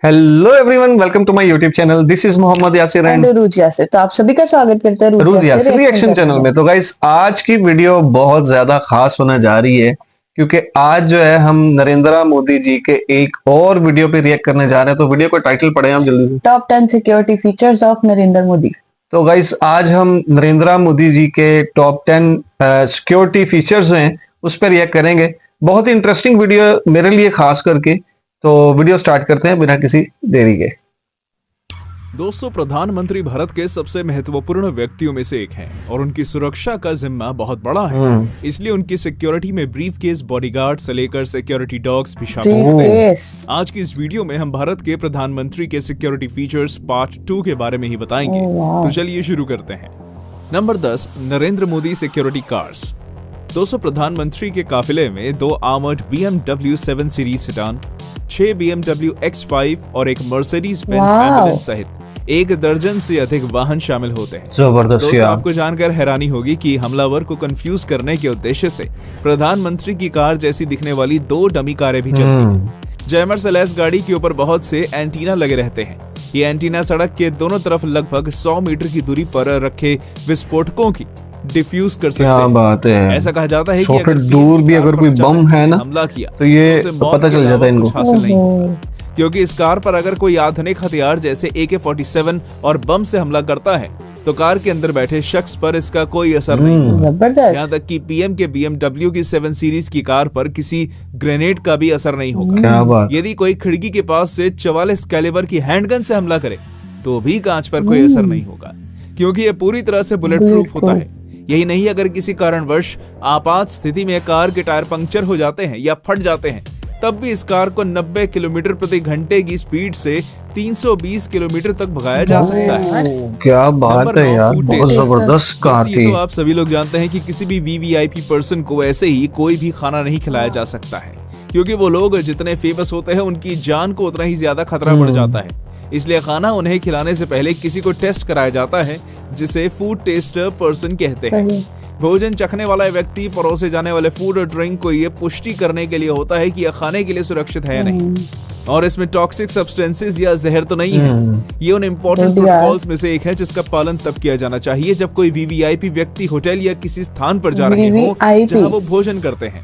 Hello everyone, welcome to my YouTube channel. This is Mohammad Yasir and Ruz Yasir. तो आप सभी का स्वागत करते हैं रूज यासिर रिएक्शन चैनल में। तो गाइस, आज की वीडियो बहुत ज्यादा खास होने जा रही है क्योंकि आज जो है हम नरेंद्र मोदी जी के एक और वीडियो पे रिएक्ट करने जा रहे हैं। तो वीडियो को टाइटल पढ़े हम जल्दी से। Top 10 security features of Narendra Modi. तो गाइस, आज हम नरेंद्र मोदी जी के टॉप 10 सिक्योरिटी फीचर्स हैं उस पर रिएक्ट करेंगे। बहुत ही इंटरेस्टिंग वीडियो मेरे लिए खास करके। तो वीडियो स्टार्ट करते हैं बिना किसी देरी के। दोस्तों, प्रधानमंत्री भारत के सबसे महत्वपूर्ण व्यक्तियों में से एक हैं और उनकी सुरक्षा का जिम्मा बहुत बड़ा है। इसलिए उनकी सिक्योरिटी में ब्रीफ केस, बॉडीगार्ड से लेकर सिक्योरिटी डॉग्स भी शामिल होते हैं। आज की इस वीडियो में हम भारत के प्रधानमंत्री के सिक्योरिटी फीचर्स पार्ट 2 के बारे में ही बताएंगे। तो चलिए शुरू करते हैं। Number 10, Narendra Modi security cars. दोस्तों, प्रधानमंत्री के काफिले में 2 armoured BMW 7 series sedan, 6 BMW X5 और एक मर्सिडीज बेंज एम्बुलेंस सहित 1 दर्जन से अधिक वाहन शामिल होते हैं। जबरदस्त। दोस्तों, आपको जानकर हैरानी होगी कि हमलावर को कंफ्यूज करने के उद्देश्य से प्रधानमंत्री की कार जैसी दिखने वाली 2 डमी कारें भी चलती हैं। जैमर से लैस गाड़ी के ऊपर बहुत से एंटीना लगे रहते हैं। ये एंटीना सड़क के दोनों तरफ लगभग 100 मीटर की दूरी पर रखे विस्फोटकों की डिफ्यूज कर सकते हैं। क्या बात है। ऐसा कहा जाता है कि अगर दूर भी अगर कोई बम है ना हमला किया तो ये पता चल जाता है इनको। हासिल नहीं होता, क्योंकि इस कार पर अगर कोई आधुनिक हथियार जैसे AK-47 और बम से हमला करता है तो कार के अंदर बैठे शख्स पर इसका कोई असर नहीं होगा। यहाँ तक कि PM के BMW की 7 सीरीज की कार पर किसी ग्रेनेड का भी असर नहीं होगा। क्या बात। यदि कोई खिड़की के पास से 44 कैलिबर की हैंडगन से हमला करे तो भी कांच पर कोई असर नहीं होगा, क्योंकि ये पूरी तरह से बुलेट प्रूफ होता है। यही नहीं, अगर किसी कारणवश आपात स्थिति में कार के टायर पंक्चर हो जाते हैं या फट जाते हैं तब भी इस कार को 90 किलोमीटर प्रति घंटे की स्पीड से 320 किलोमीटर तक भगाया जा सकता है। क्या बात है यार, बहुत जबरदस्त कार थी। तो आप सभी लोग जानते हैं कि किसी भी VVIP पर्सन को ऐसे ही कोई भी खाना नहीं खिलाया जा सकता है, क्योंकि वो लोग जितने फेमस होते हैं उनकी जान को उतना ही ज्यादा खतरा बढ़ जाता है। इसलिए खाना उन्हें खिलाने से पहले किसी को टेस्ट कराया जाता है, जिसे फूड टेस्टर पर्सन कहते हैं। भोजन चखने वाला व्यक्ति परोसे जाने वाले फूड और ड्रिंक को ये पुष्टि करने के लिए होता है कि यह खाने के लिए सुरक्षित है या नहीं, और इसमें टॉक्सिक सब्सटेंसेस या जहर तो नहीं है। ये उन इम्पोर्टेंट प्रोटोकॉल्स में से एक है जिसका पालन तब किया जाना चाहिए जब कोई VVIP व्यक्ति होटल या किसी स्थान पर जा रहे हो जहां वो भोजन करते हैं।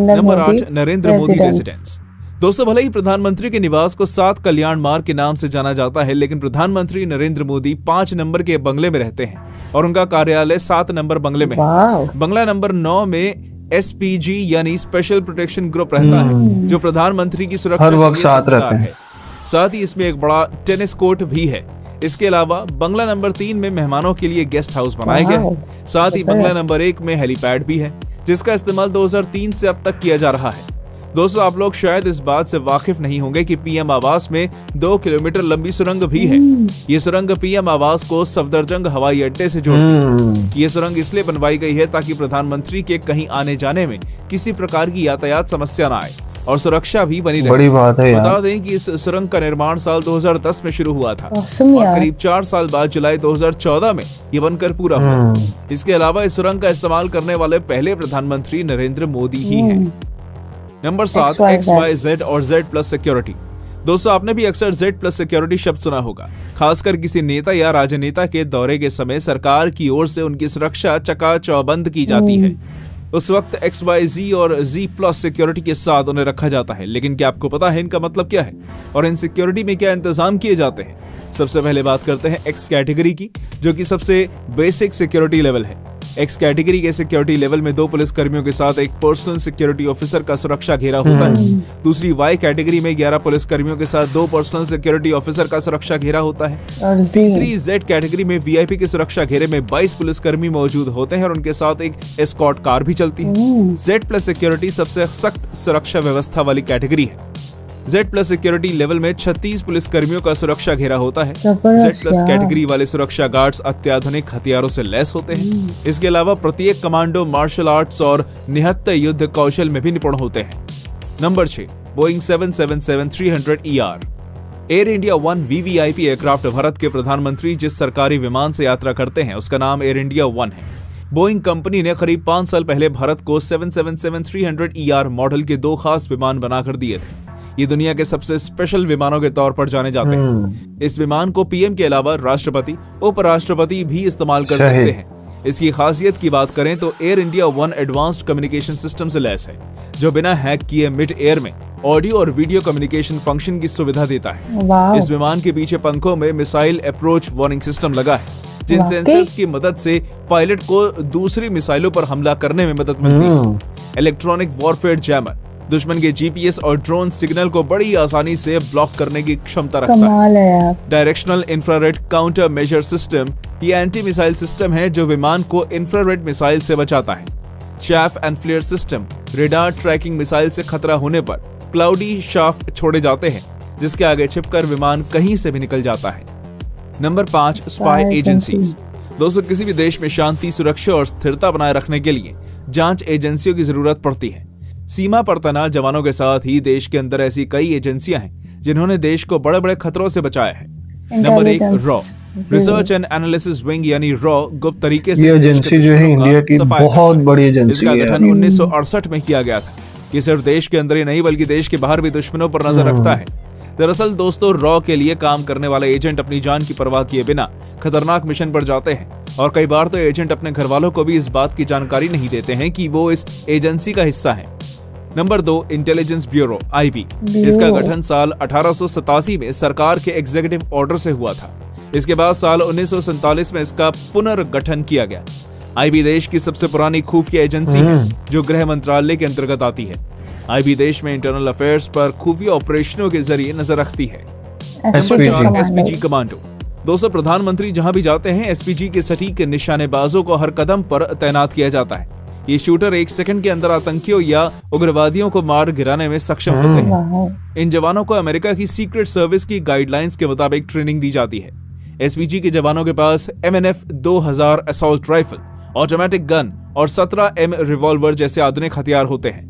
Number 8, Narendra Modi residence. दोस्तों, भले ही प्रधानमंत्री के निवास को 7 कल्याण मार्ग के नाम से जाना जाता है, लेकिन प्रधानमंत्री नरेंद्र मोदी 5 नंबर के बंगले में रहते हैं और उनका कार्यालय 7 नंबर बंगले में है। बंगला नंबर 9 में SPG यानी स्पेशल प्रोटेक्शन ग्रुप रहता है, जो प्रधानमंत्री की सुरक्षा हर वक्त साथ रहता है। साथ ही इसमें एक बड़ा टेनिस कोर्ट भी है। इसके अलावा बंगला नंबर 3 में मेहमानों के लिए गेस्ट हाउस बनाए गए हैं। साथ ही बंगला नंबर 1 में हेलीपैड भी है, जिसका इस्तेमाल 2003 से अब तक किया जा रहा है। दोस्तों, आप लोग शायद इस बात से वाकिफ नहीं होंगे कि PM आवास में 2 किलोमीटर लंबी सुरंग भी है। ये सुरंग PM आवास को सफदरजंग हवाई अड्डे से जोड़ती है। ये सुरंग इसलिए बनवाई गई है ताकि प्रधानमंत्री के कहीं आने जाने में किसी प्रकार की यातायात समस्या न आए और सुरक्षा भी बनी रहे। बड़ी बात है यार। बता दें कि इस सुरंग का निर्माण साल 2010 में शुरू हुआ था और करीब 4 साल बाद जुलाई 2014 में ये बनकर पूरा हुआ। इसके अलावा इस सुरंग का इस्तेमाल करने वाले पहले प्रधानमंत्री नरेंद्र मोदी ही हैं। नंबर 7, XYZ और Z+ सिक्योरिटी। दोस्तों, आपने भी अक्सर Z+ सिक्योरिटी शब्द सुना होगा, खासकर किसी नेता या राजनेता के दौरे के समय सरकार की ओर से उनकी सुरक्षा चकाचौबंद की जाती है। उस वक्त XYZ और Z+ सिक्योरिटी के साथ उन्हें रखा जाता है। लेकिन क्या आपको पता है इनका मतलब क्या है और इन सिक्योरिटी में क्या इंतजाम किए जाते हैं? सबसे पहले बात करते हैं X कैटेगरी की, जो कि सबसे बेसिक सिक्योरिटी लेवल है। X कैटेगरी के सिक्योरिटी लेवल में 2 पुलिस कर्मियों के साथ एक पर्सनल सिक्योरिटी ऑफिसर का सुरक्षा घेरा होता है। दूसरी Y कैटेगरी में 11 पुलिस कर्मियों के साथ 2 पर्सनल सिक्योरिटी ऑफिसर का सुरक्षा घेरा होता है। तीसरी Z कैटेगरी में VIP के सुरक्षा घेरे में 22 पुलिस कर्मी मौजूद होते हैं और उनके साथ एक एस्कॉर्ट कार भी चलती है। Z+ सिक्योरिटी सबसे सख्त सुरक्षा व्यवस्था वाली कैटेगरी है। Z+ सिक्योरिटी लेवल में 36 पुलिस कर्मियों का सुरक्षा घेरा होता है। Z+ कैटेगरी वाले सुरक्षा गार्ड्स अत्याधुनिक हथियारों से लैस होते हैं। इसके अलावा प्रत्येक कमांडो मार्शल आर्ट्स और निहत्थे युद्ध कौशल में भी निपुण होते हैं। Number 6, Boeing 777-300ER। Air India 1 VVIP aircraft Bharat के प्रधानमंत्री जिस सरकारी विमान से यात्रा करते हैं उसका नाम एयर इंडिया 1 है। बोइंग कंपनी ने करीब 5 साल पहले भारत को 777-300ER मॉडल के 2 खास विमान बनाकर दिए थे। ये दुनिया के सबसे स्पेशल विमानों के तौर पर जाने जाते हैं। इस विमान को पीएम के अलावा राष्ट्रपति, उपराष्ट्रपति भी इस्तेमाल कर सकते हैं। इसकी खासियत की बात करें तो air India one advanced communication system से लैस है, जो बिना हैक किए मिड एयर में ऑडियो और वीडियो कम्युनिकेशन फंक्शन की सुविधा देता है। इस विमान के पीछे पंखों में मिसाइल अप्रोच वार्निंग सिस्टम लगा है, जिन सेंसर्स की मदद से पायलट को दूसरी मिसाइलों पर हमला करने में मदद मिलती है। इलेक्ट्रॉनिक वॉरफेयर जैमर दुश्मन के जीपीएस और ड्रोन सिग्नल को बड़ी आसानी से ब्लॉक करने की क्षमता रखता है। Directional infrared counter measure system ये एंटी मिसाइल सिस्टम है जो विमान को इंफ्रारेड मिसाइल से बचाता है। Chaff and flare system radar tracking missile से खतरा होने पर क्लाउडी शाफ्ट छोड़े जाते हैं, जिसके आगे छिपकर विमान कहीं से भी निकल जाता है। Number 5, spy agencies. दोस्तों, किसी भी देश में शांति, सुरक्षा और स्थिरता बनाए रखने के लिए जांच एजेंसियों की जरूरत पड़ती है। सीमा पर तैनात जवानों के साथ ही देश के अंदर ऐसी कई एजेंसियां हैं जिन्होंने देश को बड़े बड़े खतरों से बचाया है। Number 1, raw research and analysis wing यानी रॉ गुप्त तरीके से ये एजेंसी जो है इंडिया की बहुत बड़ी एजेंसी है। इसका गठन 1968 में किया गया था। ये सिर्फ देश के अंदर ही नहीं बल्कि देश के बाहर भी दुश्मनों पर नजर रखता है। दरअसल दोस्तों, रॉ के लिए काम करने वाले एजेंट अपनी जान की परवाह किए बिना खतरनाक मिशन पर जाते हैं, और कई बार तो एजेंट अपने घर वालों को भी इस बात की जानकारी नहीं देते हैं कि वो इस एजेंसी का हिस्सा है। Number 2, intelligence bureau IB। इसका गठन साल 1887 में सरकार के एग्जीक्यूटिव ऑर्डर से हुआ था। इसके बाद साल 1947 में इसका पुनर्गठन किया गया। IB देश की सबसे पुरानी खुफिया एजेंसी है जो गृह मंत्रालय के अंतर्गत आती है। IB देश में इंटरनल अफेयर्स पर खुफिया ऑपरेशनों के जरिए नजर रखती है। Number 4, SPG commando. दोस्तों, प्रधानमंत्री जहां भी जाते हैं SPG के सटीक निशानेबाजों को हर कदम पर तैनात किया जाता है। ये शूटर 1 सेकंड के अंदर आतंकियों या उग्रवादियों को मार गिराने में सक्षम होते हैं। इन जवानों को अमेरिका की सीक्रेट सर्विस की गाइडलाइंस के मुताबिक ट्रेनिंग दी जाती है। SPG के जवानों के पास MNF 2000 assault rifle, automatic gun और 17M रिवॉल्वर जैसे आधुनिक हथियार होते हैं।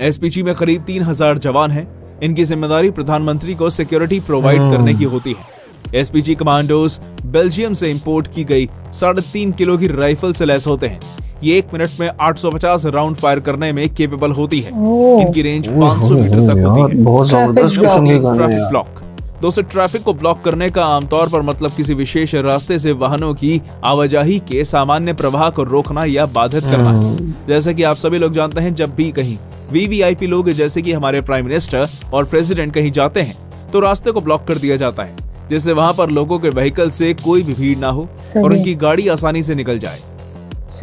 SPG में करीब 3000 जवान हैं। इनकी जिम्मेदारी प्रधानमंत्री को सिक्योरिटी प्रोवाइड करने की होती है। SPG कमांडोज बेल्जियम से इंपोर्ट की गई 3.5 किलो की राइफल से लैस होते हैं। ये 1 मिनट में 850 राउंड फायर करने में केपेबल होती है। इनकी रेंज 500 मीटर तक होती है। बहुत जबरदस्त ट्रैफिक ब्लॉक। दोस्तों, ट्रैफिक को ब्लॉक करने का आमतौर पर मतलब किसी विशेष रास्ते से वाहनों की आवाजाही के सामान्य प्रवाह को रोकना या बाधित करना है। जैसे कि आप सभी लोग जानते हैं, जब भी कहीं VVIP लोग जैसे कि हमारे प्राइम मिनिस्टर और प्रेसिडेंट कहीं जाते हैं तो रास्ते को ब्लॉक कर दिया जाता है, जिससे वहां पर लोगों के व्हीकल से कोई भी भीड़ ना हो और उनकी गाड़ी आसानी से निकल जाए।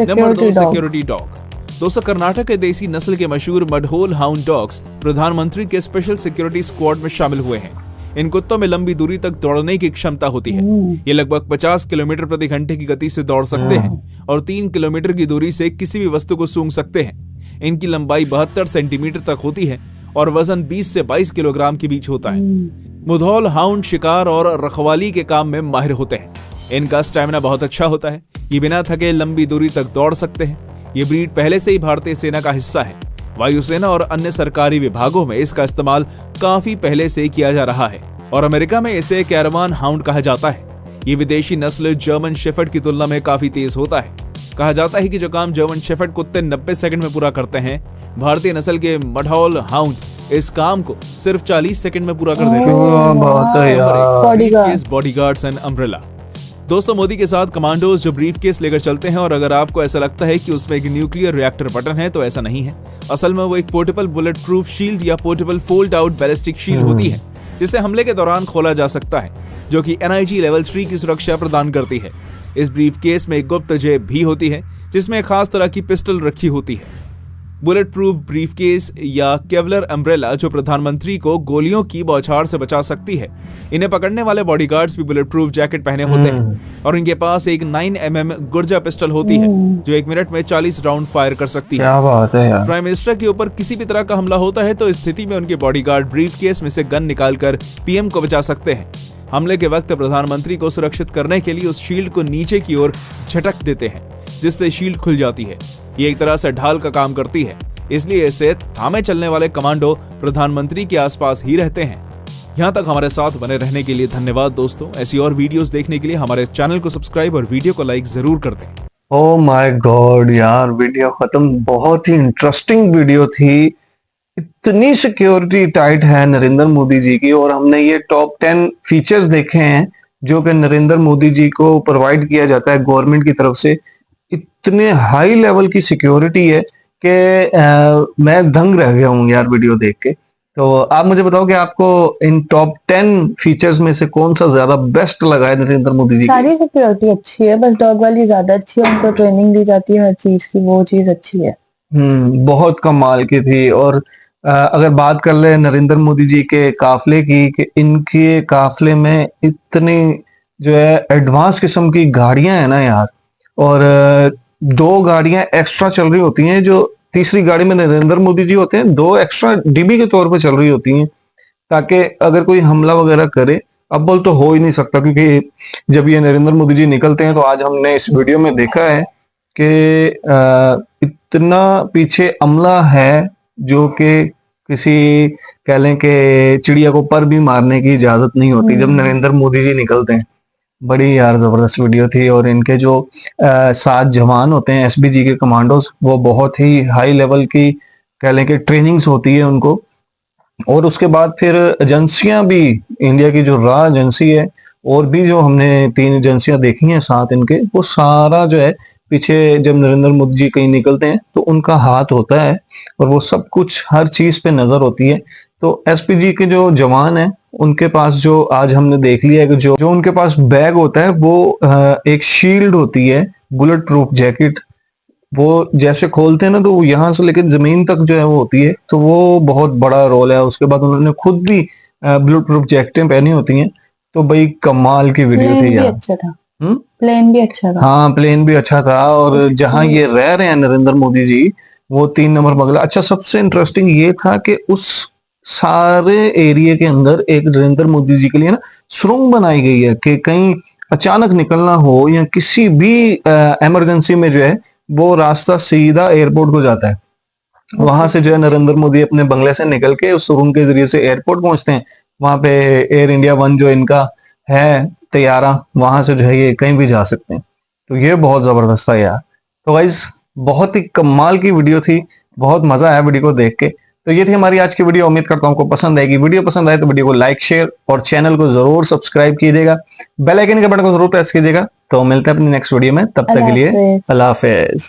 Number 2, security dog. दोस्तों, कर्नाटक के देसी नस्ल के मशहूर मडहोल हाउंड डॉग्स प्रधानमंत्री के स्पेशल सिक्योरिटी स्क्वाड में शामिल हुए हैं। इन कुत्तों में लंबी दूरी तक दौड़ने की क्षमता होती है। ये लगभग 50 किलोमीटर प्रति घंटे की गति से दौड़ सकते हैं और 3 किलोमीटर की दूरी से किसी भी वस्तु को सूंघ सकते हैं। इनकी लंबाई 72 सेंटीमीटर तक होती है और वजन 20 से 22 किलोग्राम के बीच होता है। मुधौल हाउंड शिकार और रखवाली के काम में माहिर होते हैं। इनका स्टैमिना बहुत अच्छा होता है। ये बिना थके लंबी दूरी तक दौड़ सकते हैं। ये ब्रीड पहले से ही भारतीय सेना का हिस्सा है। वायुसेना और अन्य सरकारी विभागों में इसका इस्तेमाल काफी पहले से किया जा रहा है और अमेरिका में इसे कैरावान हाउंड कहा जाता है। ये विदेशी नस्ल जर्मन शेफर्ड की तुलना में काफी तेज होता है। कहा जाता है कि जो काम जर्मन शेफर्ड कुत्ते 90 सेकंड में पूरा करते हैं, भारतीय नस्ल के मडहॉल हाउंड इस काम को सिर्फ 40 सेकंड में पूरा कर देते हैं। Bodyguards and umbrella. दोस्तों, मोदी के साथ कमांडोज जो ब्रीफकेस लेकर चलते हैं, और अगर आपको ऐसा लगता है कि उसमें एक न्यूक्लियर रिएक्टर बटन है, तो ऐसा नहीं है। असल में वो एक पोर्टेबल बुलेट प्रूफ शील्ड या portable fold out ballistic shield होती है, जिसे हमले के दौरान खोला जा सकता है, जो कि NIG लेवल 3 की सुरक्षा प्रदान करती है। इस ब्रीफकेस में एक गुप्त जेब भी होती है जिसमें एक खास तरह की पिस्टल रखी होती है। बुलेट प्रूफ ब्रीफकेस या केवलर अम्ब्रेला जो प्रधानमंत्री को गोलियों की बौछार से बचा सकती है। इन्हें पकड़ने वाले बॉडीगार्ड्स भी बुलेट प्रूफ जैकेट पहने होते हैं और इनके पास एक 9mm गुर्जा पिस्टल होती है जो 1 मिनट में 40 राउंड फायर कर सकती है। क्या बात है यार। प्राइम मिनिस्टर के ऊपर किसी भी तरह का हमला होता है तो इस स्थिति में उनके बॉडीगार्ड ब्रीफकेस में से गन निकालकर PM को बचा सकते हैं। हमले के वक्त प्रधानमंत्री को सुरक्षित करने के लिए उस शील्ड को नीचे की ओर झटक देते हैं, जिससे शील्ड खुल जाती है। ये एक तरह से ढाल का काम करती है, इसलिए इसे थामे चलने वाले कमांडो प्रधानमंत्री के आसपास ही रहते हैं। यहाँ तक हमारे साथ बने रहने के लिए धन्यवाद दोस्तों। ऐसी और वीडियोस देखने के लिए हमारे चैनल को सब्सक्राइब और वीडियो को लाइक जरूर कर दें। ओह माय गॉड यार, वीडियो खत्म। बहुत ही इंटरेस्टिंग वीडियो थी। इतनी सिक्योरिटी टाइट है नरेंद्र मोदी जी की, और हमने ये टॉप 10 फीचर्स देखे हैं जो कि नरेंद्र मोदी जी को प्रोवाइड किया जाता है गवर्नमेंट की तरफ से। इतने हाई लेवल की सिक्योरिटी है कि मैं दंग रह गया हूँ यार वीडियो देख के। तो आप मुझे बताओ कि आपको इन टॉप 10 फीचर्स में से कौन सा ज्यादा बेस्ट लगा है नरेंद्र मोदी जी की? सारी सिक्योरिटी अच्छी है, बस डॉग वाली ज्यादा अच्छी है, उनको ट्रेनिंग दी जाती है हर चीज की, वो चीज अच्छी है। बहुत कमाल की थी। और अगर बात कर ले नरेंद्र मोदी जी के काफले की, कि इनके काफले में इतनी जो है एडवांस किस्म की गाड़ियां है ना यार, और 2 गाड़ियां एक्स्ट्रा चल रही होती हैं, जो तीसरी गाड़ी में नरेंद्र मोदी जी होते हैं, 2 एक्स्ट्रा डीबी के तौर पे चल रही होती हैं, ताकि अगर कोई हमला वगैरह करे, अब बोल तो हो ही नहीं सकता, क्योंकि जब ये नरेंद्र मोदी जी निकलते हैं तो आज हमने इस वीडियो में देखा है कि इतना पीछे अमला है जो कि किसी कह लें कि चिड़िया को पर भी मारने की इजाजत नहीं होती जब नरेंद्र मोदी जी निकलते हैं। बड़ी यार जबरदस्त वीडियो थी। और इनके जो 7 जवान होते हैं एसपीजी के कमांडोज, वो बहुत ही हाई लेवल की कह लें कि ट्रेनिंग्स होती है उनको। और उसके बाद फिर एजेंसियां भी, इंडिया की जो रॉ एजेंसी है और भी जो हमने 3 एजेंसियां देखी हैं साथ इनके, वो सारा जो है पीछे जब नरेंद्र मोदी जी कहीं निकलते हैं तो उनका हाथ होता है, और वो सब कुछ हर चीज पे नजर होती है। तो एसपीजी के जो जवान हैं उनके पास जो आज हमने देख लिया है कि जो उनके पास बैग होता है वो एक शील्ड होती है, बुलेट प्रूफ जैकेट, वो जैसे खोलते हैं ना तो वो यहाँ से लेकर जमीन तक जो है वो होती है, तो वो बहुत बड़ा रोल है। उसके बाद उन्होंने खुद भी बुलेट प्रूफ जैकेटें पहनी होती हैं। तो भाई कमाल की वीडियो थी यार। अच्छा था, प्लेन भी अच्छा था। हाँ प्लेन भी अच्छा था। और जहाँ ये रह रहे हैं नरेंद्र मोदी जी, वो 3 नंबर बंगला। अच्छा, सबसे इंटरेस्टिंग ये था कि उस सारे एरिया के अंदर एक नरेंद्र मोदी जी के लिए ना सुरंग बनाई गई है कि कहीं अचानक निकलना हो या किसी भी इमरजेंसी में जो है वो रास्ता सीधा एयरपोर्ट को जाता है। वहां से जो है नरेंद्र मोदी अपने बंगले से निकल के उस सुरंग के जरिए से एयरपोर्ट पहुंचते हैं। वहां पे एयर इंडिया 1 जो इनका है तैयारा, वहां से जो है ये कहीं भी जा सकते हैं। तो ये बहुत जबरदस्त था यार। तो गाइस बहुत ही कमाल की वीडियो थी, बहुत मजा आया वीडियो को देख के। तो ये थी हमारी आज की वीडियो। उम्मीद करता हूँ आपको पसंद आएगी। वीडियो पसंद आए तो वीडियो को लाइक, शेयर और चैनल को जरूर सब्सक्राइब कीजिएगा। बेल आइकन के बटन को जरूर प्रेस कीजिएगा। तो मिलते हैं अपनी नेक्स्ट वीडियो में, तब तक के लिए अल्लाह हाफिज।